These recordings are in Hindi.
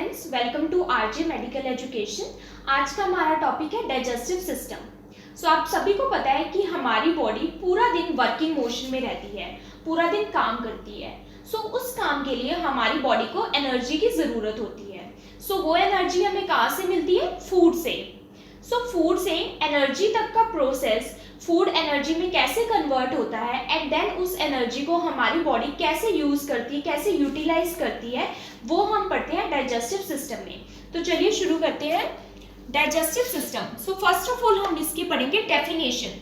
Friends, welcome to RJ medical education. आज का हमारा टॉपिक है डाइजेस्टिव सिस्टम। सो आप सभी को पता है कि हमारी बॉडी पूरा दिन वर्किंग मोशन में रहती है, पूरा दिन काम करती है। सो उस काम के लिए हमारी बॉडी को एनर्जी की ज़रूरत होती है। सो वो एनर्जी हमें कहाँ से मिलती है? फूड से। सो फूड से एनर्जी तक का प्रोसेस फूड एनर्जी में कैसे कन्वर्ट होता है एंड देन उस एनर्जी को हमारी बॉडी कैसे यूज करती है, कैसे यूटिलाइज करती है, वो हम पढ़ते हैं डाइजेस्टिव सिस्टम में। तो चलिए शुरू करते हैं digestive system. So first of all हम इसकी पढ़ेंगे डेफिनेशन।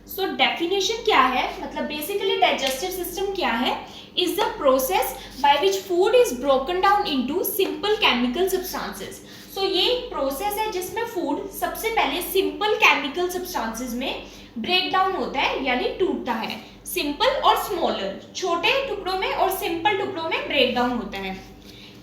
सो डेफिनेशन क्या है, मतलब बेसिकली डाइजेस्टिव सिस्टम क्या है? Is the process by which food is broken down into simple chemical substances. So ये एक प्रोसेस है जिसमें फूड सबसे पहले सिंपल केमिकल सब्सटेंसेस में ब्रेक डाउन होता है, यानी टूटता है। सिंपल और स्मॉलर, छोटे टुकड़ों में और सिंपल टुकड़ों में ब्रेक डाउन होता है।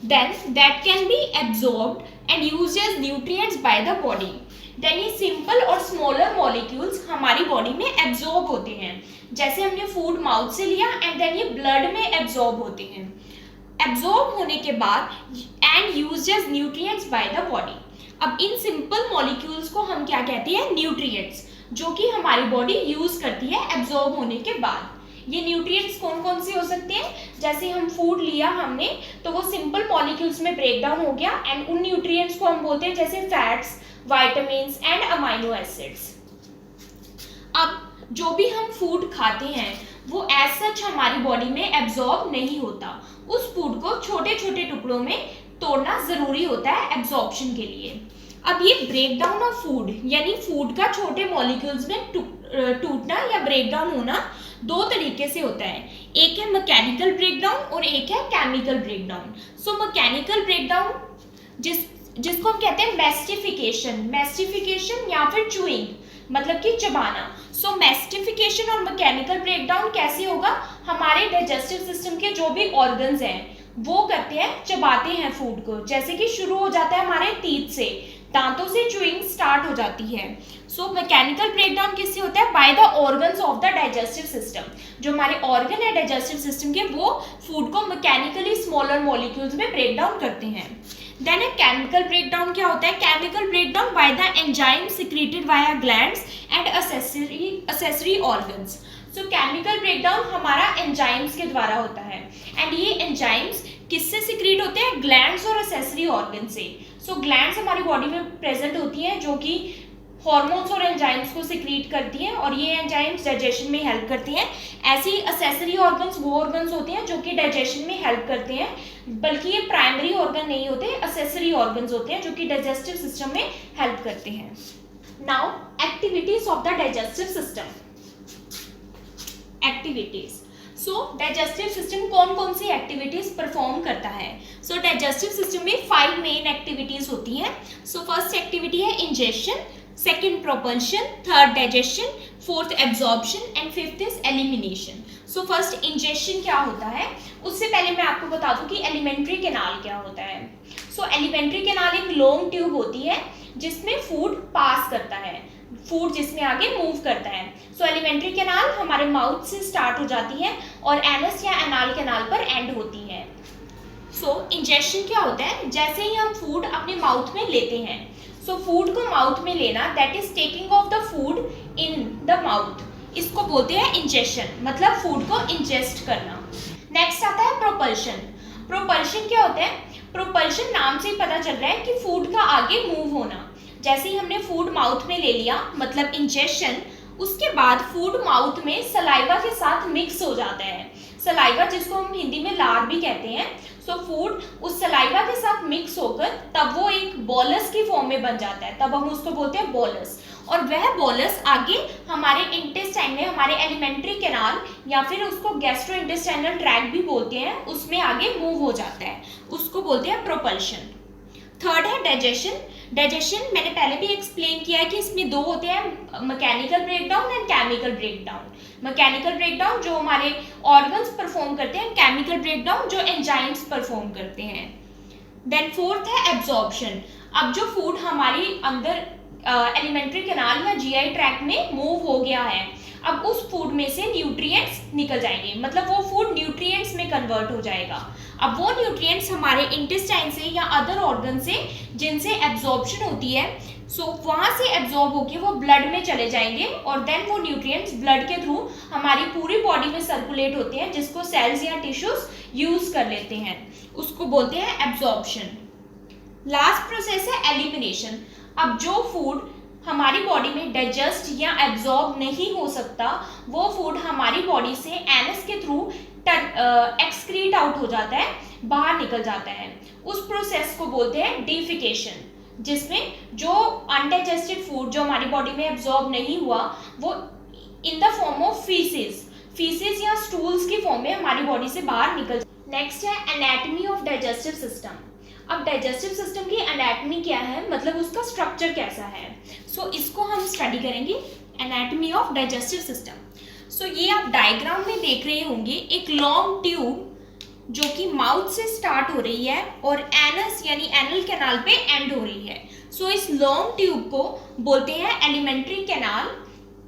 Then that can be absorbed and used as nutrients by the body. Then ये सिंपल और स्मॉलर मॉलिक्यूल्स हमारी बॉडी में एब्जॉर्ब होते हैं। जैसे हमने फूड माउथ से लिया एंड देन ये ब्लड में एब्जॉर्ब होते हैं। एब्जॉर्ब होने के बाद and used as nutrients by the body. अब इन सिंपल मॉलिक्यूल्स को हम क्या कहते हैं? न्यूट्रिएंट्स, जो कि हमारी बॉडी यूज करती है एब्जॉर्ब होने के बाद। ये न्यूट्रिएंट्स कौन कौन से हो सकते हैं? जैसे हम फूड लिया हमने तो वो सिंपल मॉलिक्यूल्स में ब्रेक डाउन हो गया एंड उन न्यूट्रिएंट्स को हम बोलते हैं जैसे fats, vitamins and amino acids. अब जो भी हम फूड खाते हैं वो एज सच हमारी बॉडी में एब्जॉर्ब नहीं होता। उस फूड को छोटे छोटे टुकड़ों में तोड़ना जरूरी होता है एब्जॉर्प्शन के लिए। अब ये ब्रेक डाउन ऑफ फूड यानी फूड का छोटे मॉलिक्यूल्स में टूटना या ब्रेक डाउन होना दो तरीके से होता है। एक है मैकेनिकल ब्रेकडाउन और एक है chemical breakdown. So mechanical breakdown जिसको हम कहते हैं मैस्टिफिकेशन या फिर चूइंग, मतलब कि चबाना। सो मैस्टिफिकेशन और मैकेनिकल ब्रेकडाउन कैसे होगा? हमारे डाइजेस्टिव सिस्टम के जो भी ऑर्गन्स हैं वो करते हैं, चबाते हैं फूड को। जैसे कि शुरू हो जाता है हमारे टीथ से, दांतों से चूइंग स्टार्ट हो जाती है। सो मैकेनिकल ब्रेकडाउन किससे होता है? By the organs of the digestive system. जो हमारे ऑर्गन है डाइजेस्टिव सिस्टम के वो फूड को मैकेनिकली स्मॉलर मॉलिक्यूल्स में ब्रेक डाउन करते हैं। देन केमिकल ब्रेकडाउन क्या होता है? Chemical breakdown by the enzyme secreted via glands and accessory organs. So chemical breakdown हमारा एंजाइम्स के द्वारा होता है एंड ये एंजाइम्स किससे सिक्रीट होते हैं? ग्लैंड्स और असेसरी ऑर्गन से। सो ग्लैंड्स हमारी बॉडी में प्रेजेंट होती हैं जो कि हॉर्मोन्स और एंजाइम्स को सिक्रीट करती हैं और ये एंजाइम्स डाइजेशन में हेल्प करती हैं। ऐसे ही असेसरी ऑर्गन्स वो ऑर्गन्स होते हैं जो कि डाइजेशन में हेल्प करते हैं, बल्कि ये प्राइमरी ऑर्गन नहीं होते, असेसरी ऑर्गन्स होते हैं जो कि डाइजेस्टिव सिस्टम में हेल्प करते हैं। Now activities of the digestive system. Activities. So digestive system कौन कौन सी एक्टिविटीज परफॉर्म करता है? सो डाइजेस्टिव सिस्टम में 5 मेन एक्टिविटीज होती हैं। सो फर्स्ट एक्टिविटी है ingestion, second propulsion, third digestion, fourth absorption and fifth is elimination. So first ingestion क्या होता है? उससे पहले मैं आपको बता दूं कि एलिमेंट्री कैनाल क्या होता है। सो एलिमेंट्री कैनाल एक लॉन्ग ट्यूब होती है जिसमें फूड पास करता है, फूड जिसमें आगे मूव करता है। सो एलिमेंट्री कैनाल हमारे माउथ से स्टार्ट हो जाती है और एनस या एनाल कैनाल पर एंड होती है। सो इंजेशन क्या होता है? जैसे ही हम फूड अपने माउथ में लेते हैं, सो फूड को माउथ में लेना, that is taking of the food in the mouth, इसको बोलते हैं इंजेशन, मतलब फूड को इंजेस्ट करना। नेक्स्ट आता है प्रोपल्शन। प्रोपल्शन क्या होता है? प्रोपल्शन नाम से ही पता चल रहा है कि फूड का आगे मूव होना। जैसे ही हमने फूड माउथ में ले लिया, मतलब इंजेशन, उसके बाद फूड माउथ में सलाइवा के साथ मिक्स हो जाता है। सलाइवा जिसको हम हिंदी में लार भी कहते हैं। सो फूड उस सलाइवा के साथ मिक्स होकर तब वो एक बोलस की फॉर्म में बन जाता है, तब हम उसको बोलते हैं बोलस। और वह बोलस आगे हमारे इंटेस्टाइन में, हमारे एलिमेंट्री कैनाल या फिर उसको गैस्ट्रोइंटेस्टाइनल ट्रैक्ट भी बोलते हैं, उसमें आगे मूव हो जाता है, उसको बोलते हैं प्रोपल्शन। थर्ड है डाइजेशन। डाइजेशन मैंने पहले भी एक्सप्लेन किया है कि इसमें दो होते हैं, mechanical breakdown and chemical breakdown. Mechanical breakdown जो हमारे ऑर्गन्स परफॉर्म करते हैं, केमिकल ब्रेकडाउन जो एंजाइम्स परफॉर्म करते हैं। देन फोर्थ है एब्जॉर्प्शन। अब जो फूड हमारी अंदर एलिमेंट्री कैनाल या जीआई ट्रैक्ट में मूव हो गया है, अब उस फूड में से न्यूट्रिएंट्स निकल जाएंगे, मतलब वो फूड न्यूट्रिएंट्स में कन्वर्ट हो जाएगा। अब वो न्यूट्रिएंट्स हमारे इंटेस्टाइन से या अदर ऑर्गन से जिनसे एब्जॉर्प्शन होती है, सो वहाँ से एब्जॉर्ब होके वो ब्लड में चले जाएंगे और देन वो न्यूट्रिएंट्स ब्लड के थ्रू हमारी पूरी बॉडी में सर्कुलेट होते हैं, जिसको सेल्स या टिश्यूज यूज कर लेते हैं, उसको बोलते हैं एब्जॉर्प्शन। लास्ट प्रोसेस है एलिमिनेशन। अब जो फूड हमारी बॉडी में डाइजेस्ट या एब्जॉर्ब नहीं हो सकता, वो फूड हमारी बॉडी से एनस के थ्रू एक्सक्रीट आउट हो जाता है, बाहर निकल जाता है। उस प्रोसेस को बोलते हैं डिफिकेशन, जिसमें जो अनडाइजेस्टेड फूड जो हमारी बॉडी में एब्जॉर्ब नहीं हुआ, वो in the form of faeces या स्टूल्स की फॉर्म में हमारी बॉडी से बाहर निकल। नेक्स्ट है एनाटॉमी ऑफ डाइजेस्टिव सिस्टम। अब डाइजेस्टिव सिस्टम की एनाटॉमी क्या है, मतलब उसका स्ट्रक्चर कैसा है, सो इसको हम स्टडी करेंगे, एनाटॉमी ऑफ डाइजेस्टिव सिस्टम। सो ये आप डायग्राम में देख रहे होंगे एक लॉन्ग ट्यूब जो कि माउथ से स्टार्ट हो रही है और एनस यानी एनल कैनाल पे एंड हो रही है। सो इस लॉन्ग ट्यूब को बोलते हैं एलिमेंट्री कैनाल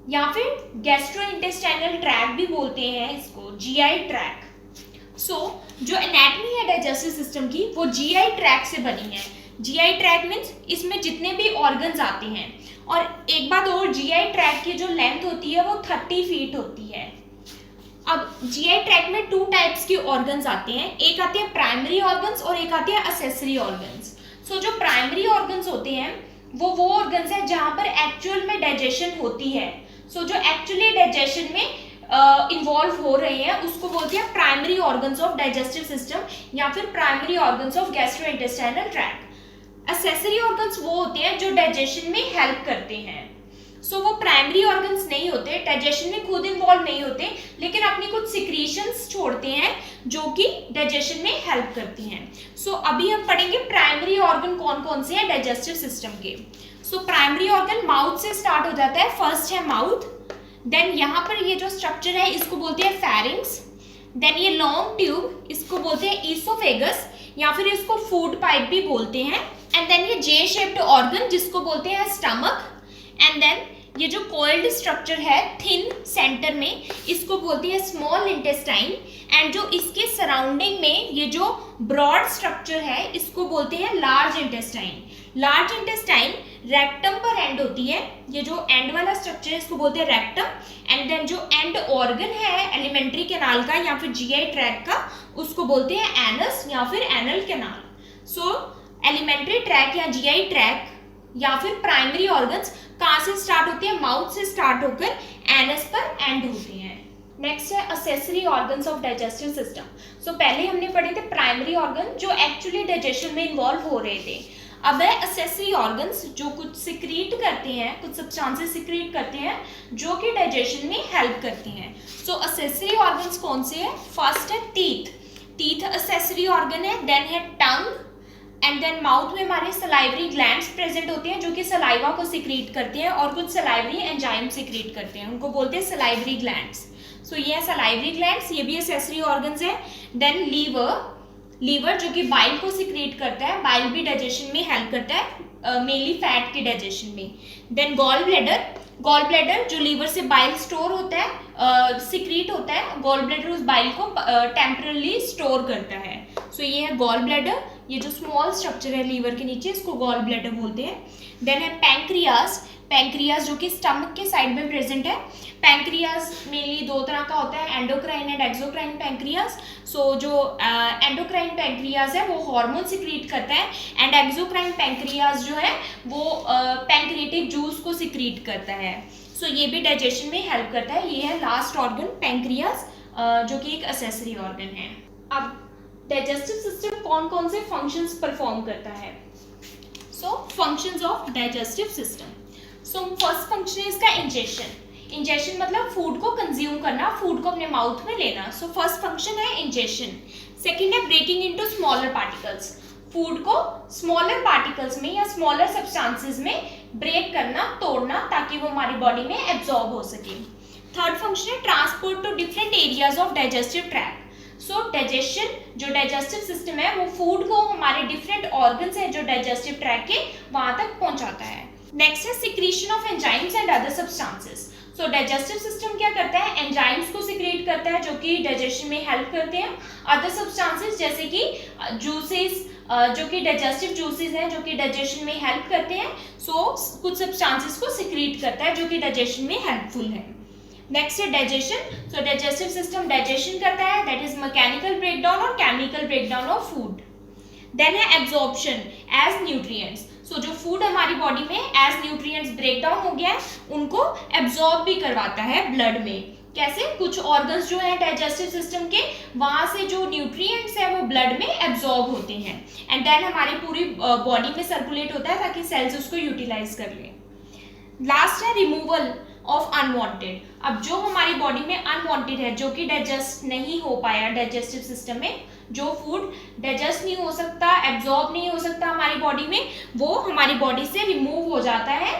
या फिर गैस्ट्रोइंटेस्टाइनल ट्रैक भी बोलते हैं इसको, जीआई ट्रैक। सो जो एनाटॉमी है डाइजेस्टिव सिस्टम की वो जीआई ट्रैक से बनी है। जीआई ट्रैक मीन्स इसमें जितने भी ऑर्गन्स आते हैं, और एक बात और, जीआई ट्रैक की जो लेंथ होती है वो 30 फीट होती है। अब जीआई ट्रैक में 2 टाइप्स के ऑर्गन्स आते हैं, एक आते हैं प्राइमरी ऑर्गन्स और एक आते हैं असेसरी ऑर्गन्स। सो जो प्राइमरी ऑर्गन्स होते हैं वो ऑर्गन्स है जहाँ पर एक्चुअल में डाइजेशन होती है। सो जो एक्चुअली डाइजेशन में इन्वॉल्व हो रहे हैं उसको बोलते हैं primary organs of digestive system या फिर primary organs of gastrointestinal tract. Accessory organs वो होते हैं जो डाइजेशन में हेल्प करते हैं। सो वो प्राइमरी ऑर्गन्स नहीं होते, डाइजेशन में खुद इन्वॉल्व नहीं होते, लेकिन अपनी कुछ सिक्रीशंस छोड़ते हैं जो कि डाइजेशन में हेल्प करती हैं। सो अभी हम पढ़ेंगे प्राइमरी ऑर्गन कौन कौन से हैं डाइजेस्टिव सिस्टम के। सो प्राइमरी ऑर्गन माउथ से स्टार्ट हो जाता है, फर्स्ट है माउथ, देन यहाँ पर ये जो स्ट्रक्चर है इसको बोलते हैं फेरिंग्स, देन ये लॉन्ग ट्यूब इसको बोलते हैं ईसोफेगस या फिर इसको फूड पाइप भी बोलते हैं, एंड देन ये जे शेप्ड ऑर्गन जिसको बोलते हैं स्टमक, एंड देन ये जो कॉइल्ड स्ट्रक्चर है थिन सेंटर में इसको बोलते हैं स्मॉल इंटेस्टाइन, एंड जो इसके सराउंडिंग में ये जो ब्रॉड स्ट्रक्चर है इसको बोलते हैं large intestine. Large intestine rectum पर एंड होती है, ये जो एंड वाला स्ट्रक्चर है इसको बोलते हैं रेक्टम, एंड देन जो एंड ऑर्गन है एलिमेंट्री कैनाल का या फिर जीआई ट्रैक का उसको बोलते हैं एनस या फिर एनल कैनाल। सो एलिमेंट्री ट्रैक या जीआई ट्रैक या फिर प्राइमरी ऑर्गन्स कहाँ से स्टार्ट होते हैं, माउथ से स्टार्ट होकर एनस पर एंड होते हैं। नेक्स्ट है accessory organs of digestive system. So पहले हमने पढ़े थे प्राइमरी ऑर्गन जो एक्चुअली डाइजेशन में इन्वॉल्व हो रहे थे, अब है असेसरी ऑर्गन्स जो कुछ सिक्रीट करते हैं, कुछ सब्सटेंसेस सिक्रीट करते हैं जो कि डाइजेशन में हेल्प करती हैं। सो असेसरी ऑर्गन्स कौन से हैं, फर्स्ट है टीथ, टीथ असेसरी ऑर्गन है, देन है टंग, एंड देन माउथ में हमारे सलाइवरी ग्लैंड्स प्रेजेंट होते हैं जो कि सलाइवा को सिक्रीट करते हैं और कुछ सलाइवरी एंजाइम सिक्रीट करते हैं, उनको बोलते हैं सलाइवरी ग्लैंड्स। सो ये है सलाइवरी ग्लैंड्स, ये भी एसेसरी ऑर्गन्स है। देन लीवर जो कि बाइल को सिक्रीट करता है, बाइल भी डाइजेशन में हेल्प करता है, मेनली फैट के डाइजेशन में। देन गॉल ब्लैडर जो लीवर से बाइल स्टोर होता है, सिक्रीट होता है, गॉल ब्लैडर उस बाइल को टेम्परली स्टोर करता है। सो ये है गॉल ब्लैडर, ये जो स्मॉल स्ट्रक्चर है लीवर के नीचे इसको गॉल ब्लैडर बोलते हैं। देन है पैंक्रियाज जो कि स्टमक के साइड में प्रेजेंट है। पैंक्रियाज मेनली 2 तरह का होता है, एंडोक्राइन एंड एक्सोक्राइन पैंक्रियाज। सो जो एंडोक्राइन पैंक्रियाज है वो हार्मोन सिक्रीट करता है, एंड एक्सोक्राइन पैंक्रियाज जो है वो पैंक्रियाटिक जूस को सिक्रीट करता है। सो ये भी डाइजेशन में हेल्प करता है। ये है लास्ट ऑर्गन पैंक्रियाज जो कि एक असेसरी ऑर्गन है। अब डाइजेस्टिव सिस्टम कौन कौन से फंक्शंस परफॉर्म करता है। So functions of digestive system. So first function है इसका इंजेशन मतलब फूड को कंज्यूम करना, फूड को अपने माउथ में लेना। सो फर्स्ट फंक्शन है इंजेशन। सेकेंड है breaking into smaller particles, food को स्मॉलर पार्टिकल्स में या स्मॉलर सब्सटेंसेस में ब्रेक करना, तोड़ना, ताकि वो हमारी बॉडी में एब्जॉर्ब हो सके। थर्ड फंक्शन है transport to different areas of digestive tract. So digestion जो डाइजेस्टिव सिस्टम है वो फूड को हमारे डिफरेंट ऑर्गन्स हैं जो डाइजेस्टिव ट्रैक के वहां तक पहुंचाता है। नेक्स्ट है secretion of enzymes and other substances. So digestive system क्या करता है, एंजाइम्स को सिक्रेट करता है जो कि डाइजेशन में हेल्प करते हैं। अदर सब्सटेंसेस जैसे कि जूसेस जो कि डाइजेस्टिव जूसेस हैं जो कि डाइजेशन में हेल्प करते हैं, सो कुछ सब्सटेंसेस को सिक्रेट करता है जो कि डाइजेशन में हेल्पफुल है। नेक्स्ट है digestion. So digestive system digestion करता है, दैट इज मैकेनिकल ब्रेकडाउन और chemical breakdown of food. Then है एब्जॉर्प्शन एज न्यूट्रिएंट्स। सो जो फूड हमारी बॉडी में एज न्यूट्रिएंट्स ब्रेकडाउन हो गया है उनको एब्जॉर्ब भी करवाता है ब्लड में। कैसे, कुछ ऑर्गन्स जो है डाइजेस्टिव सिस्टम के, वहां से जो न्यूट्रिएंट्स है वो ब्लड में एब्जॉर्ब होते हैं एंड देन हमारी पूरी बॉडी में सर्कुलेट होता है ताकि सेल्स उसको यूटिलाइज कर लें। लास्ट है रिमूवल ऑफ अनवांटेड। अब जो हमारी बॉडी में अनवांटेड है, जो कि डाइजेस्ट नहीं हो पाया डाइजेस्टिव सिस्टम में, जो फूड डाइजेस्ट नहीं हो सकता, एब्जॉर्ब नहीं हो सकता हमारी बॉडी में, वो हमारी बॉडी से रिमूव हो जाता है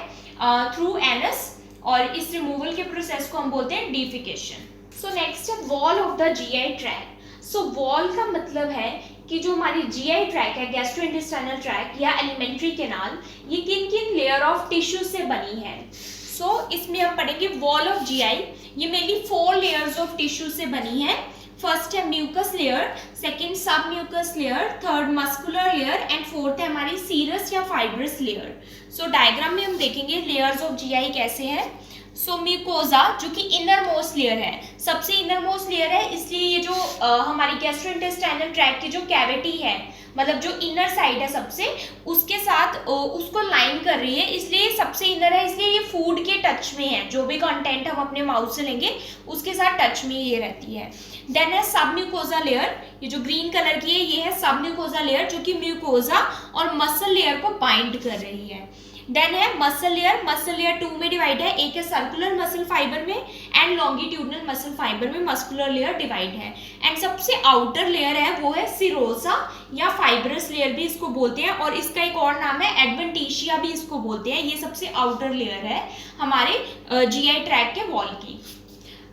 थ्रू एनस, और इस रिमूवल के प्रोसेस को हम बोलते हैं डिफिकेशन। सो नेक्स्ट है wall of the GI tract. So wall का मतलब है कि जो हमारी जीआई ट्रैक है, गैस्ट्रोइंटेस्टाइनल ट्रैक या एलिमेंट्री कैनाल, ये किन किन लेयर ऑफ टिश्यू से बनी है। सो इसमें हम पढ़ेंगे वॉल ऑफ जीआई। ये मेनली 4 लेयर्स ऑफ टिश्यू से बनी है। फर्स्ट है mucus layer, second sub mucus layer, third muscular layer and fourth है हमारी सीरस या फाइब्रस लेयर। सो डायग्राम में हम देखेंगे लेयर्स ऑफ जीआई कैसे है। सो म्यूकोजा जो कि इनर मोस्ट लेयर है, सबसे इनर मोस्ट लेयर है, इसलिए ये जो हमारी गैस्ट्रोइंटेस्टाइनल ट्रैक्ट की जो कैविटी है, मतलब जो इनर साइड है सबसे, उसके साथ उसको लाइन कर रही है, इसलिए सबसे इनर है, इसलिए ये फूड के टच में है। जो भी कंटेंट हम अपने माउथ से लेंगे उसके साथ टच में ये रहती है। देन है सब म्यूकोजा लेयर, ये जो ग्रीन कलर की है ये है सब म्यूकोजा लेयर जो कि म्यूकोजा और मसल लेयर को बाइंड कर रही है। देन है मसल लेयर। मसल लेयर 2 में डिवाइड है, एक है सर्कुलर मसल फाइबर में एंड लॉन्गिट्यूडनल मसल फाइबर में मस्कुलर लेयर डिवाइड है। एंड सबसे आउटर लेयर है वो है सिरोसा या फाइब्रस लेयर भी इसको बोलते हैं, और इसका एक और नाम है एडवेंटिशिया भी इसको बोलते हैं। ये सबसे आउटर लेयर है हमारे जीआई ट्रैक्ट के वॉल की।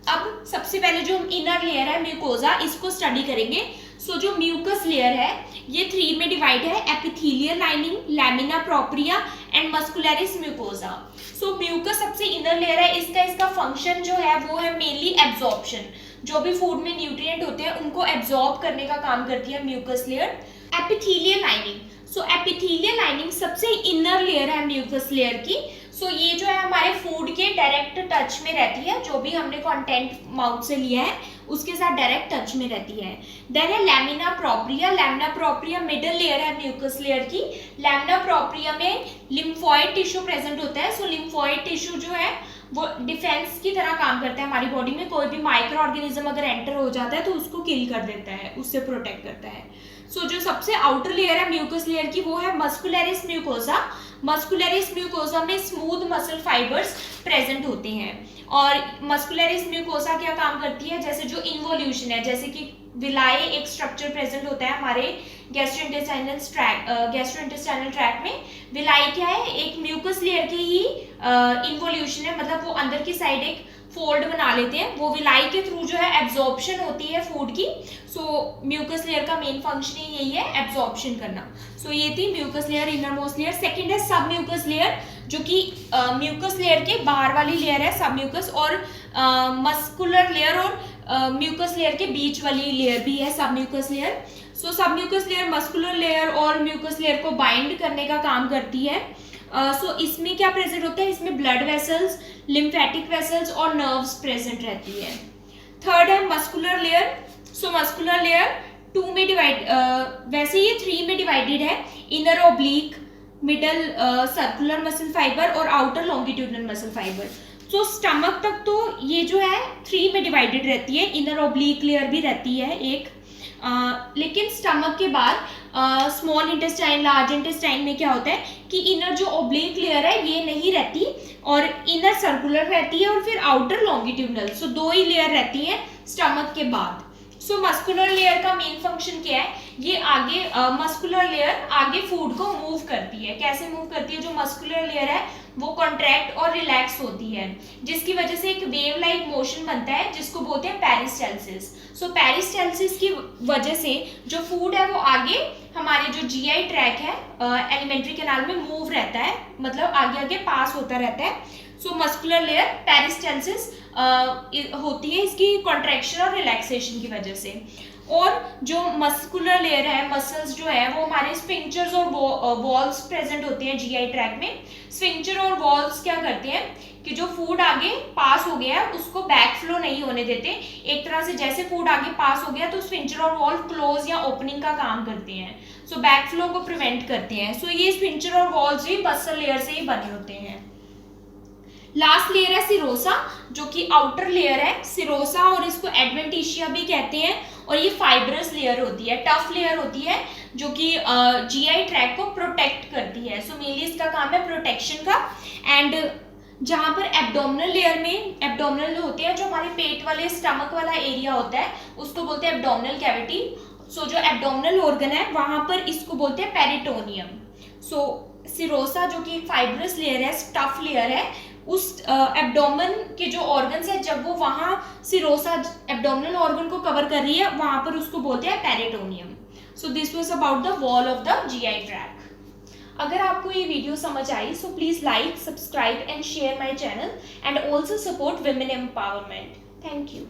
अब सबसे पहले जो हम इनर लेयर है म्यूकोजा, इसको स्टडी करेंगे। सो जो म्यूकस लेयर है ये 3 में डिवाइड है, epithelial lining, lamina propria and muscularis mucosa. So mucus सबसे इनर लेयर है, इसका फंक्शन जो है वो है मेनली एब्जॉर्प्शन। जो भी फूड में न्यूट्रिएंट होते हैं उनको एब्जॉर्ब करने का काम करती है म्यूकस लेयर। एपिथेलियल लाइनिंग, सो एपिथेलियल लाइनिंग सबसे इनर लेयर है म्यूकस लेयर की। सो ये जो है हमारे फूड के डायरेक्ट टच में रहती है, जो भी हमने कंटेंट माउथ से लिया है उसके साथ डायरेक्ट टच में रहती है। देन है lamina propria. Lamina propria middle layer है म्यूकस लेयर की। लैमिना प्रोप्रिया में लिम्फोइड टिश्यू प्रेजेंट होता है। सो लिम्फोइड टिश्यू जो है वो डिफेंस की तरह काम करता है हमारी बॉडी में। कोई भी माइक्रो ऑर्गेनिज्म अगर एंटर हो जाता है तो उसको किल कर देता है, उससे प्रोटेक्ट करता है। सो जो सबसे आउटर लेयर है म्यूकस लेयर की वो है मस्कुलरिस म्यूकोजा। मस्कुलरिस म्यूकोजा में स्मूथ मसल फाइबर्स प्रेजेंट होते हैं, और मस्कुलरिस म्यूकोजा क्या काम करती है, जैसे जो इन्वोल्यूशन है, जैसे कि विलाई एक स्ट्रक्चर प्रेजेंट होता है हमारे गैस्ट्रोइंटेस्टाइनल ट्रैक्ट में। विलाई क्या है, एक म्यूकस लेयर की ही इन्वोल्यूशन है, मतलब वो अंदर की साइड एक फोल्ड बना लेते हैं, वो विलाई के थ्रू जो है एब्जॉर्प्शन होती है फूड की। सो म्यूकस लेयर का मेन फंक्शन ही यही है, एब्जॉर्प्शन करना। सो ये थी mucus layer, inner most layer. Second है सब म्यूकस लेयर, जो कि म्यूकस लेयर के बाहर वाली लेयर है सब म्यूकस, और मस्कुलर लेयर और म्यूकस लेयर के बीच वाली लेयर भी है sub mucus layer. So sub mucus layer muscular layer और म्यूकस लेयर को बाइंड करने का काम करती है। सो इसमें क्या प्रेजेंट होता है, इसमें ब्लड वेसल्स, लिम्फेटिक वेसल्स और नर्व्स प्रेजेंट रहती है। थर्ड है मस्कुलर लेयर। सो मस्कुलर लेयर 2 में डिवाइड, वैसे ये 3 में डिवाइडेड है, inner oblique, middle circular muscle fibre और आउटर लॉन्गिट्यूडनल मसल फाइबर। सो स्टमक तक तो ये जो है 3 में डिवाइडेड रहती है, इनर ओब्लिक लेयर भी रहती है एक, लेकिन स्टमक के बाद स्मॉल इंटेस्टाइन, लार्ज इंटेस्टाइन में क्या होता है कि इनर जो ओब्लिक लेयर है ये नहीं रहती, और इनर सर्कुलर रहती है और फिर आउटर लॉन्गिट्यूडनल। सो 2 ही लेयर रहती हैं स्टमक के बाद। सो मस्कुलर लेयर का मेन फंक्शन क्या है, ये आगे मस्कुलर लेयर आगे फूड को मूव करती है। कैसे मूव करती है, जो मस्कुलर लेयर है वो कॉन्ट्रैक्ट और रिलैक्स होती है, जिसकी वजह से एक वेव लाइक मोशन बनता है जिसको बोलते हैं पेरिस्टाल्सिस। सो पेरिस्टाल्सिस की वजह से जो फूड है वो आगे हमारे जो जीआई ट्रैक है एलिमेंट्री कैनाल में मूव रहता है, मतलब आगे आगे पास होता रहता है। सो मस्कुलर लेयर पेरिस्टेल्सिस होती है इसकी कॉन्ट्रैक्शन और रिलैक्सेशन की वजह से। और जो मस्कुलर लेयर है, मसल्स जो है वो हमारे स्फिंक्टर्स और वॉल्स प्रेजेंट होते हैं जीआई ट्रैक्ट में। स्फिंक्टर और वॉल्स क्या करते हैं कि जो फूड आगे पास हो गया है उसको बैक फ्लो नहीं होने देते। एक तरह से जैसे फूड आगे पास हो गया तो स्फिंक्टर और वॉल क्लोज या ओपनिंग का काम करते हैं, सो बैक फ्लो को प्रिवेंट करते हैं। सो ये स्फिंक्टर और वॉल्स भी मसल लेयर से ही बने होते हैं। लास्ट लेयर है सिरोसा, जो कि आउटर लेयर है सिरोसा, और इसको एडवेंटिशिया भी कहते हैं। और ये फाइब्रस लेयर होती है, टफ लेयर होती है, जो कि जीआई ट्रैक्ट को प्रोटेक्ट करती है। सो मेनली इसका काम है प्रोटेक्शन का। एंड जहाँ पर एब्डोमिनल लेयर में एब्डोमिनल होते हैं, जो हमारे पेट वाले स्टमक वाला एरिया होता है उसको बोलते हैं एब्डोमिनल कैविटी। सो जो एब्डोमिनल ऑर्गन है वहाँ पर इसको बोलते हैं पेरिटोनियम। सो सिरोसा जो कि एक फाइब्रस लेयर है, टफ लेयर है, उस एब्डोमेन के जो ऑर्गन्स है जब वो वहाँ सिरोसा एब्डोमिनल ऑर्गन को कवर कर रही है वहाँ पर उसको बोलते हैं peritoneum. So this was about the wall of the GI tract. अगर आपको ये वीडियो समझ आई so please like, subscribe and share my channel and also support women empowerment. Thank you.